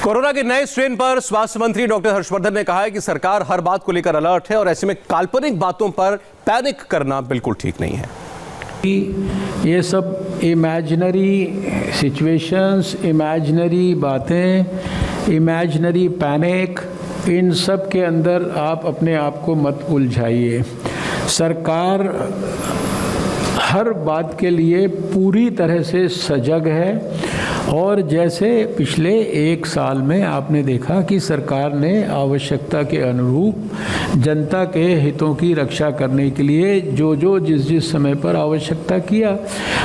Corona के नए strain पर स्वास्थ्य मंत्री डॉक्टर हर्षवर्धन ने कहा है कि सरकार हर बात को लेकर अलर्ट है और ऐसे में काल्पनिक बातों पर पैनिक करना बिल्कुल ठीक नहीं है। ये सब इमेजिनरी सिचुएशंस, इमेजिनरी बातें, इमेजिनरी पैनिक, इन सब के अंदर आप अपने आप को मत उलझाइए। सरकार हर बात के लिए पूरी तरह से सजग है और जैसे पिछले एक साल में आपने देखा कि सरकार ने आवश्यकता के अनुरूप जनता के हितों की रक्षा करने के लिए जो जिस समय पर आवश्यकता किया,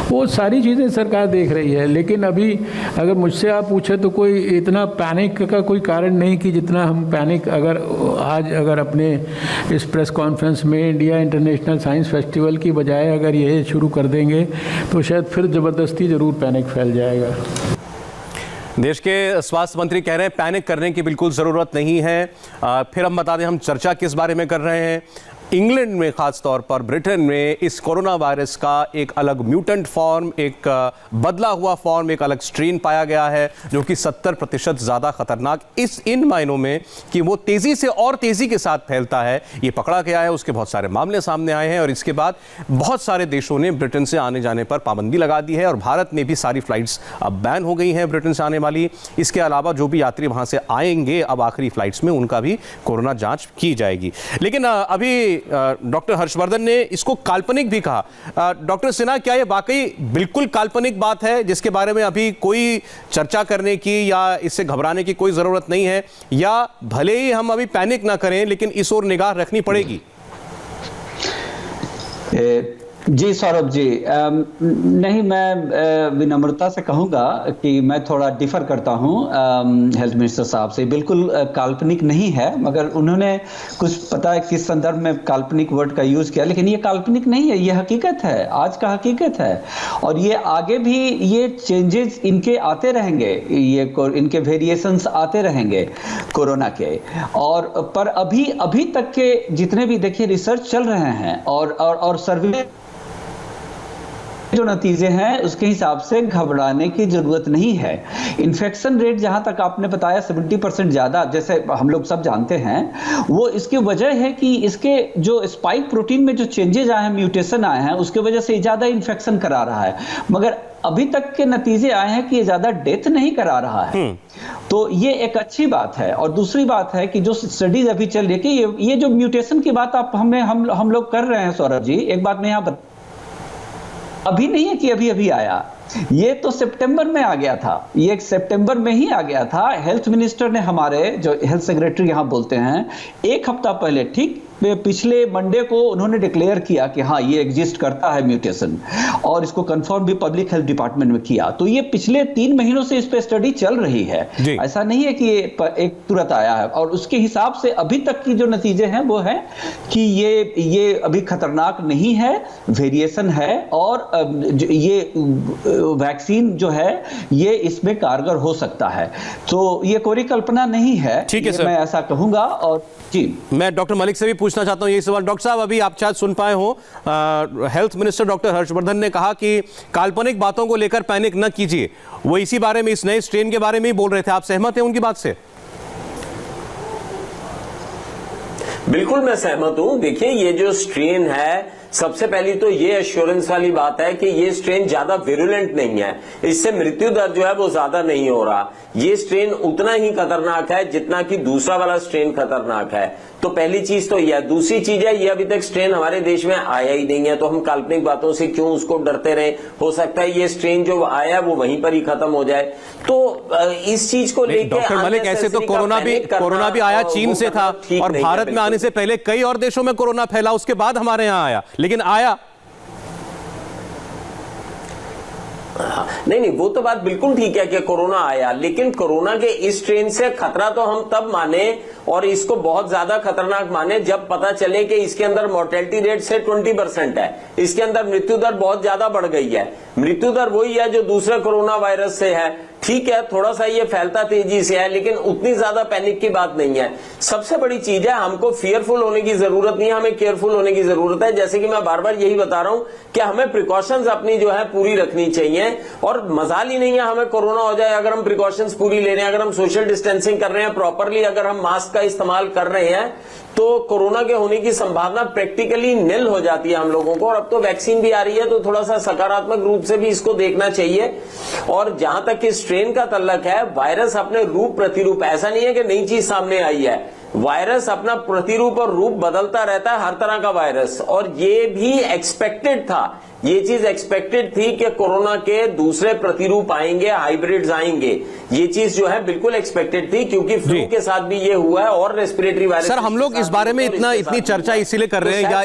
वो सारी चीज़ें सरकार देख रही है। लेकिन अभी अगर मुझसे आप पूछे तो कोई इतना पैनिक का कोई कारण नहीं कि जितना हम पैनिक अगर अपने इस प्रेस कॉन्फ्रेंस में इंडिया इंटरनेशनल साइंस फेस्टिवल की बजाय अगर ये शुरू कर देंगे तो शायद फिर ज़बरदस्ती ज़रूर पैनिक फैल जाएगा। देश के स्वास्थ्य मंत्री कह रहे हैं पैनिक करने की बिल्कुल ज़रूरत नहीं है। फिर हम बता दें हम चर्चा किस बारे में कर रहे हैं। इंग्लैंड में खास तौर पर ब्रिटेन में इस कोरोना वायरस का एक अलग म्यूटेंट फॉर्म, एक बदला हुआ फॉर्म, एक अलग स्ट्रेन पाया गया है जो कि 70% ज़्यादा खतरनाक इन मायनों में कि वो तेज़ी से और तेज़ी के साथ फैलता है, ये पकड़ा गया है। उसके बहुत सारे मामले सामने आए हैं और इसके बाद बहुत सारे देशों ने ब्रिटेन से आने जाने पर पाबंदी लगा दी है और भारत में भी सारी फ्लाइट्स अब बैन हो गई हैं ब्रिटेन से आने वाली। इसके अलावा जो भी यात्री वहाँ से आएंगे अब आखिरी फ्लाइट्स में उनका भी कोरोना जाँच की जाएगी। लेकिन अभी डॉक्टर हर्षवर्धन ने इसको काल्पनिक भी कहा। डॉक्टर सिन्हा, क्या ये वाकई बिल्कुल काल्पनिक बात है जिसके बारे में अभी कोई चर्चा करने की या इससे घबराने की कोई जरूरत नहीं है, या भले ही हम अभी पैनिक ना करें लेकिन इस ओर निगाह रखनी पड़ेगी? जी सौरभ जी, नहीं, मैं विनम्रता से कहूँगा कि मैं थोड़ा डिफर करता हूँ हेल्थ मिनिस्टर साहब से। बिल्कुल काल्पनिक नहीं है, मगर उन्होंने कुछ पता है किस संदर्भ में काल्पनिक वर्ड का यूज़ किया, लेकिन ये काल्पनिक नहीं है, ये हकीकत है, आज का हकीकत है। और ये आगे भी ये चेंजेस इनके आते रहेंगे, ये इनके वेरिएशंस आते रहेंगे कोरोना के। और पर अभी तक के जितने भी देखिए रिसर्च चल रहे हैं और सर्वे जो नतीजे हैं उसके हिसाब से घबराने की जरूरत नहीं है। इन्फेक्शन रेट जहां तक आपने बताया 70% ज्यादा, जैसे हम लोग सब जानते हैं, वो इसकी वजह है कि इसके जो स्पाइक प्रोटीन में जो चेंजेज आए हैं, म्यूटेशन आए हैं, उसके वजह से ज्यादा इन्फेक्शन करा रहा है। मगर अभी तक के नतीजे आए हैं कि ये ज्यादा डेथ नहीं करा रहा है, तो ये एक अच्छी बात है। और दूसरी बात है कि जो स्टडीज अभी चल रही है कि ये जो म्यूटेशन की बात हम लोग कर रहे हैं सौरभ जी, एक बात मैं यहाँ अभी नहीं है कि अभी आया, ये तो सितंबर में आ गया था, ये सितंबर में ही आ गया था। हेल्थ मिनिस्टर ने, हमारे जो हेल्थ सेक्रेटरी यहाँ बोलते हैं, एक हफ्ता पहले, ठीक पिछले मंडे को उन्होंने डिक्लेयर किया कि हाँ ये एग्जिस्ट करता है म्यूटेशन, और इसको कंफर्म भी पब्लिक हेल्थ डिपार्टमेंट में किया। तो ये पिछले 3 महीनों से इस पे स्टडी चल रही है, ऐसा नहीं है कि ये एक तुरंत आया है। और उसके हिसाब से अभी तक की जो नतीजे हैं वो है कि ये अभी खतरनाक नहीं है, वेरिएशन है, और ये वैक्सीन जो है ये इसमें कारगर हो सकता है। तो ये कोई कल्पना नहीं है, ठीक है सर, मैं ऐसा कहूंगा। और जी, मैं डॉक्टर मलिक से भी पूछना चाहता हूं यही सवाल। डॉक्टर साहब, अभी आप शायद सुन पाए हो, हेल्थ मिनिस्टर डॉक्टर हर्षवर्धन ने कहा कि काल्पनिक बातों को लेकर पैनिक न कीजिए। वो इसी बारे में, इस नए स्ट्रेन के बारे में ही बोल रहे थे। आप सहमत हैं उनकी बात से? बिल्कुल मैं सहमत हूं। देखिए, ये जो स्ट्रेन है, सबसे पहली तो ये एश्योरेंस वाली बात है कि ये स्ट्रेन ज्यादा विरुलेंट नहीं है, इससे मृत्यु दर जो है वो ज्यादा नहीं हो रहा। ये स्ट्रेन उतना ही खतरनाक है जितना कि दूसरा वाला स्ट्रेन खतरनाक है। तो पहली चीज तो यह। दूसरी चीज है, ये अभी तक स्ट्रेन हमारे देश में आया ही नहीं है, तो हम काल्पनिक बातों से क्यों उसको डरते रहे। हो सकता है ये स्ट्रेन जो आया वो वहीं पर ही खत्म हो जाए। तो इस चीज को लेकर डॉक्टर मलिक, ऐसे तो कोरोना भी आया चीन से था और भारत में आने से पहले कई और देशों में कोरोना फैला, उसके बाद हमारे यहां आया, लेकिन आया। नहीं, वो तो बात बिल्कुल ठीक है कि कोरोना आया, लेकिन कोरोना के इस स्ट्रेन से खतरा तो हम तब माने और इसको बहुत ज्यादा खतरनाक माने जब पता चले कि इसके अंदर मोर्टेलिटी रेट से 20% है, इसके अंदर मृत्यु दर बहुत ज्यादा बढ़ गई है। मृत्यु दर वही है जो दूसरे कोरोना वायरस से है, ठीक है, थोड़ा सा ये फैलता तेजी से है, लेकिन उतनी ज्यादा पैनिक की बात नहीं है। सबसे बड़ी चीज है, हमको फियरफुल होने की जरूरत नहीं है, हमें केयरफुल होने की जरूरत है। जैसे कि मैं बार बार यही बता रहा हूं कि हमें प्रिकॉशंस अपनी जो है पूरी रखनी चाहिए, और मजाल ही नहीं है हमें कोरोना हो जाए अगर हम प्रिकॉशंस पूरी ले रहे हैं, अगर हम सोशल डिस्टेंसिंग कर रहे हैं प्रॉपरली, अगर हम मास्क का इस्तेमाल कर रहे हैं, तो कोरोना के होने की संभावना प्रैक्टिकली निल हो जाती है हम लोगों को। और अब तो वैक्सीन भी आ रही है, तो थोड़ा सा सकारात्मक रूप से भी इसको देखना चाहिए। और जहां तक इस स्ट्रेन का तल्लक है, वायरस अपने रूप प्रतिरूप, ऐसा नहीं है कि नई चीज सामने आई है, वायरस अपना प्रतिरूप और रूप बदलता रहता है, हर तरह का वायरस। और ये भी एक्सपेक्टेड था, ये चीज एक्सपेक्टेड थी कि कोरोना के दूसरे प्रतिरूप आएंगे, हाइब्रिड्स आएंगे, ये चीज जो है बिल्कुल एक्सपेक्टेड थी, क्योंकि फ्लू के साथ भी ये हुआ है और रेस्पिरेटरी वायरस। सर, हम लोग इस बारे में इतनी चर्चा इसीलिए कर रहे हैं, या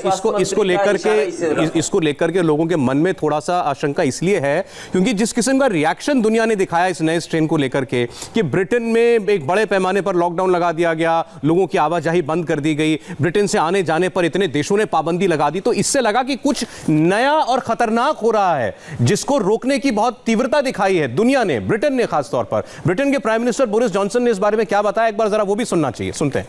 इसको लेकर के लोगों के मन में थोड़ा सा आशंका इसलिए है क्योंकि जिस किस्म का रिएक्शन दुनिया ने दिखाया इस नए स्ट्रेन को लेकर के, कि ब्रिटेन में एक बड़े पैमाने पर लॉकडाउन लगा दिया गया, लोगों की आवाजाही बंद कर दी गई, ब्रिटेन से आने जाने पर इतने देशों ने पाबंदी लगा दी, तो इससे लगा कि कुछ नया और खतरनाक हो रहा है, जिसको रोकने की बहुत तीव्रता दिखाई है दुनिया ने, ब्रिटेन ने खास तौर पर। ब्रिटेन के प्राइम मिनिस्टर बोरिस जॉनसन ने इस बारे में क्या बताया, एक बार जरा वो भी सुनना चाहिए, सुनते हैं।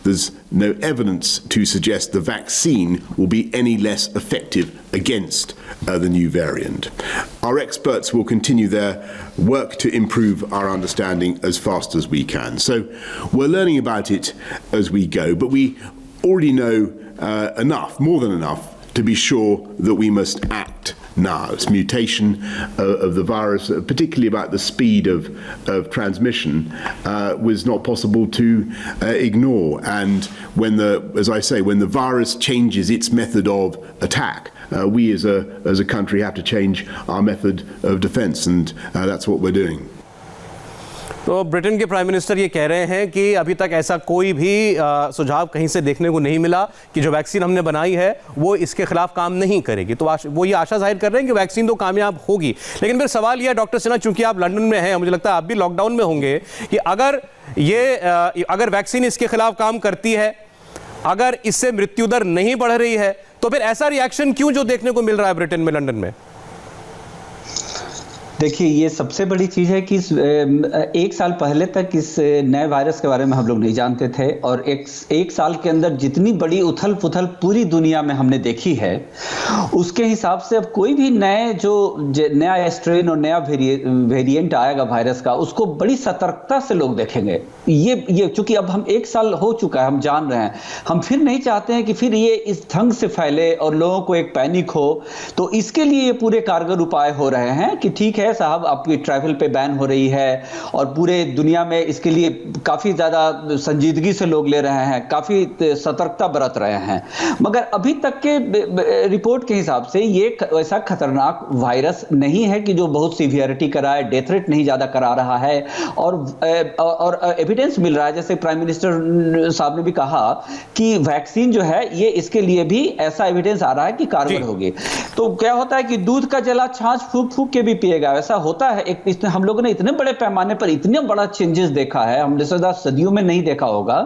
There's no evidence to suggest the vaccine will be any less effective against the new variant. Our experts will continue their work to improve our understanding as fast as we can. So we're learning about it as we go, but we already know enough, more than enough, to be sure that we must act now. It's mutation of the virus, particularly about the speed of transmission, was not possible to ignore. And when as I say, when the virus changes its method of attack, we as a country have to change our method of defense, and that's what we're doing. तो Britain के prime minister ये कह रहे हैं कि अभी तक ऐसा कोई भी सुझाव कहीं से देखने को नहीं मिला कि जो वैक्सीन हमने बनाई है वो इसके खिलाफ काम नहीं करेगी। तो वो ये आशा जाहिर कर रहे हैं कि वैक्सीन तो कामयाब होगी। लेकिन फिर सवाल यह है डॉक्टर सिन्हा, चूंकि आप लंदन में हैं, मुझे लगता है आप भी लॉकडाउन में होंगे, कि अगर वैक्सीन इसके खिलाफ काम करती है, अगर इससे मृत्यु दर नहीं बढ़ रही है, तो फिर ऐसा रिएक्शन क्यों जो देखने को मिल रहा है ब्रिटेन में, लंदन में? देखिए, ये सबसे बड़ी चीज़ है कि एक साल पहले तक इस नए वायरस के बारे में हम लोग नहीं जानते थे, और एक साल के अंदर जितनी बड़ी उथल पुथल पूरी दुनिया में हमने देखी है, उसके हिसाब से अब कोई भी नया स्ट्रेन और नया वेरिएंट आएगा वायरस का, उसको बड़ी सतर्कता से लोग देखेंगे। ये चूंकि अब हम एक साल हो चुका है, हम जान रहे हैं, हम फिर नहीं चाहते हैं कि फिर ये इस ढंग से फैले और लोगों को एक पैनिक हो। तो इसके लिए ये पूरे कारगर उपाय हो रहे हैं कि ठीक है साहब, आपकी ट्रैवल पे बैन हो रही है, और पूरे दुनिया में इसके लिए काफी ज्यादा संजीदगी से लोग ले रहे हैं, काफी सतर्कता बरत रहे हैं। मगर अभी तक के रिपोर्ट के हिसाब से ये ऐसा खतरनाक वायरस नहीं है कि जो बहुत सीवियरिटी कराए, डेथ रेट नहीं ज्यादा करा रहा है, और एविडेंस मिल रहा है, जैसे प्राइम मिनिस्टर साहब ने भी कहा कि वैक्सीन जो है ये इसके लिए भी ऐसा एविडेंस आ रहा है कि कारगर होगी। तो क्या होता है कि दूध का जला छाछ फूंक फूंक के भी पिएगा, ऐसा होता है। हम लोगों ने इतने बड़े पैमाने पर इतने बड़ा चेंजेस देखा है, हमने सदियों में नहीं देखा होगा,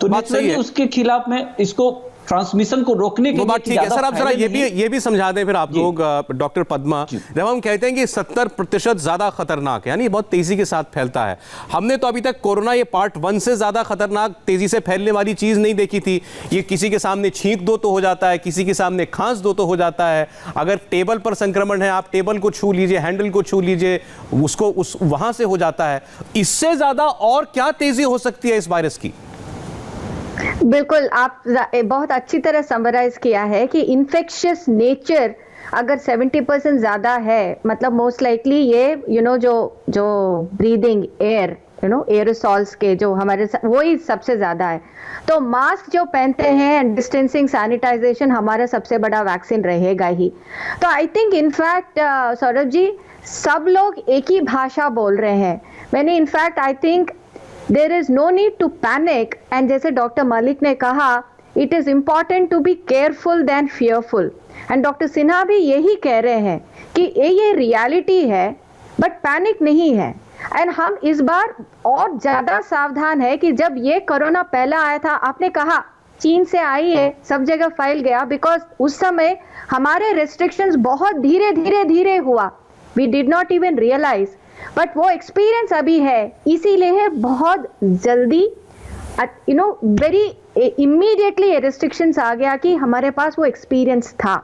तो नेचुरली उसके खिलाफ में इसको ट्रांसमिशन को रोकने के बात ठीक है। सर, आप जरा ये भी समझा दें फिर आप लोग, डॉक्टर पद्मा, जब हम कहते हैं कि 70% ज्यादा खतरनाक है, यानी बहुत तेजी के साथ फैलता है, हमने तो अभी तक कोरोना ये पार्ट 1 से ज्यादा खतरनाक तेजी से फैलने वाली चीज नहीं देखी थी। ये किसी के सामने छींक दो तो हो जाता है, किसी के सामने खांस दो तो हो जाता है, अगर टेबल पर संक्रमण है, आप टेबल को छू लीजिए, हैंडल को छू लीजिए, उसको वहां से हो जाता है। इससे ज्यादा और क्या तेजी हो सकती है इस वायरस की? बिल्कुल, आप बहुत अच्छी तरह समराइज किया है कि इन्फेक्शियस नेचर अगर 70% ज्यादा है, मतलब मोस्ट लाइकली ये जो ब्रीदिंग एयर एरोसॉल्स के जो हमारे वो ही सबसे ज्यादा है। तो मास्क जो पहनते हैं, डिस्टेंसिंग, सैनिटाइजेशन हमारा सबसे बड़ा वैक्सीन रहेगा ही। तो I think in fact Saurabh ji, सब लोग एक ही भाषा बोल रहे हैं। मैंने in fact I think there is no need to panic, and जैसे डॉक्टर मलिक ने कहा, it is important to be careful than fearful, and doctor Sinha भी यही कह रहे हैं कि ये रियलिटी है, बट पैनिक नहीं है। एंड हम इस बार और ज्यादा सावधान है कि जब ये कोरोना पहला आया था, आपने कहा चीन से आई है, सब जगह फैल गया, बिकॉज उस समय हमारे रेस्ट्रिक्शंस बहुत धीरे धीरे हुआ, we did not even realise, but वो एक्सपीरियंस अभी है, इसीलिए है बहुत जल्दी वेरी इमीडिएटली रिस्ट्रिक्शंस आ गया कि हमारे पास वो एक्सपीरियंस था।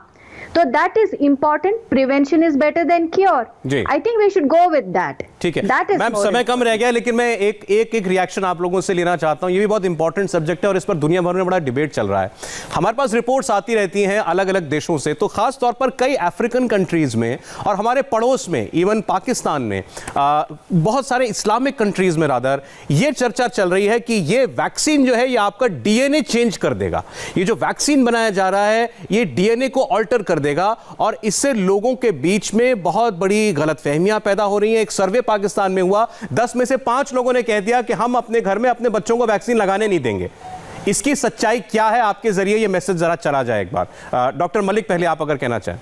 तो that is important, prevention is better than cure. I think we should go with that. ठीक है मैम, समय कम रह गया, लेकिन मैं एक रिएक्शन आप लोगों से लेना चाहता हूं। ये भी बहुत इंपॉर्टेंट सब्जेक्ट है और इस पर दुनिया भर में बड़ा डिबेट चल रहा है। हमारे पास रिपोर्ट्स आती रहती हैं अलग अलग देशों से, तो खास तौर पर कई अफ्रीकन कंट्रीज में और हमारे पड़ोस में, इवन पाकिस्तान में, बहुत सारे इस्लामिक कंट्रीज में रादर ये चर्चा चल रही है कि ये वैक्सीन जो है ये आपका डीएनए चेंज कर देगा। ये जो वैक्सीन बनाया जा रहा है ये डीएनए को ऑल्टर कर देगा और इससे लोगों के बीच में बहुत बड़ी गलतफहमियां पैदा हो रही हैं। एक सर्वे पाकिस्तान में हुआ, 10 में से 5 लोगों ने कह दिया कि हम अपने घर में अपने बच्चों को वैक्सीन लगाने नहीं देंगे। इसकी सच्चाई क्या है? आपके जरिए ये मैसेज जरा चला जाए एक बार। डॉक्टर मलिक, पहले आप अगर कहना चाहें।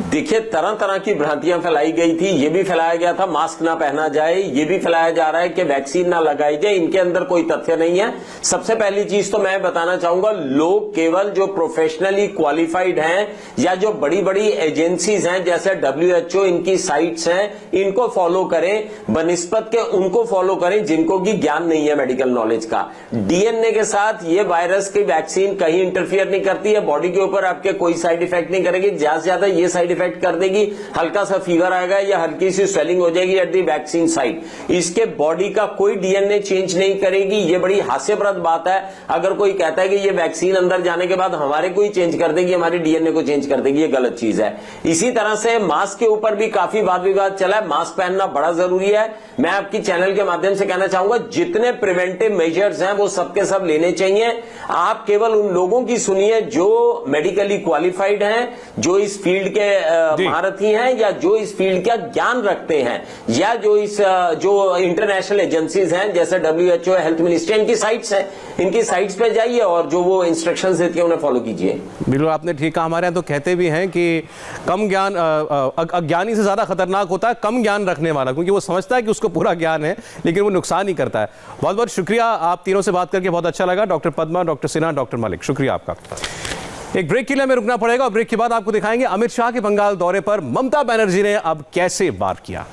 देखिए, तरह तरह की भ्रांतियां फैलाई गई थी। ये भी फैलाया गया था मास्क ना पहना जाए, ये भी फैलाया जा रहा है कि वैक्सीन ना लगाई जाए। इनके अंदर कोई तथ्य नहीं है। सबसे पहली चीज तो मैं बताना चाहूंगा, लोग केवल जो प्रोफेशनली क्वालिफाइड हैं या जो बड़ी बड़ी एजेंसीज हैं जैसे WHO, इनकी साइट्स हैं, इनको फॉलो करें बनिस्बत के उनको फॉलो करें जिनको की ज्ञान नहीं है मेडिकल नॉलेज का। डीएनए के साथ ये वायरस की वैक्सीन कहीं इंटरफियर नहीं करती है, बॉडी के ऊपर आपके कोई साइड इफेक्ट नहीं करेगी। ज्यादा से ज्यादा ये साइड इफेक्ट कर देगी, हल्का सा फीवर आएगा या हल्की सी स्वेलिंग हो जाएगी एट दी वैक्सीन साइट। इसके बॉडी का कोई डीएनए चेंज नहीं करेगी। ये बड़ी हास्यप्रद बात है। अगर कोई कहता है कि ये वैक्सीन अंदर जाने के बाद हमारे को ही चेंज कर देगी, हमारी डीएनए को चेंज कर देगी, ये गलत चीज है। इसी तरह से मास्क के ऊपर भी काफी वाद विवाद चला है। मास्क पहनना बड़ा जरूरी है। मैं आपकी चैनल के माध्यम से कहना चाहूंगा, जितने प्रिवेंटिव मेजर्स हैं वो सबके सब लेने चाहिए। आप केवल उन लोगों की सुनिए जो मेडिकली क्वालिफाइड हैं, जो इस फील्ड के महारथी हैं या जो इस फील्ड का ज्ञान रखते हैं, या जो इंटरनेशनल एजेंसीज हैं जैसे WHO, हेल्थ मिनिस्ट्री, इनकी साइट्स हैं, इनकी साइट्स पे जाइए और जो वो इंस्ट्रक्शंस देती है उन्हें फॉलो कीजिए। बिल्कुल आपने ठीक कहा। हमारे यहाँ तो कहते भी हैं कि कम ज्ञान अज्ञानी से ज्यादा खतरनाक होता है कम ज्ञान रखने वाला, क्योंकि वो समझता है कि उसको पूरा ज्ञान है लेकिन वो नुकसान ही करता है। बहुत बहुत शुक्रिया, आप तीनों से बात करके बहुत अच्छा लगा। Doctor Padma, doctor Sinha, doctor Malik, शुक्रिया आपका। एक ब्रेक के लिए हमें रुकना पड़ेगा और ब्रेक के बाद आपको दिखाएंगे अमित शाह के बंगाल दौरे पर ममता बनर्जी ने अब कैसे वार किया।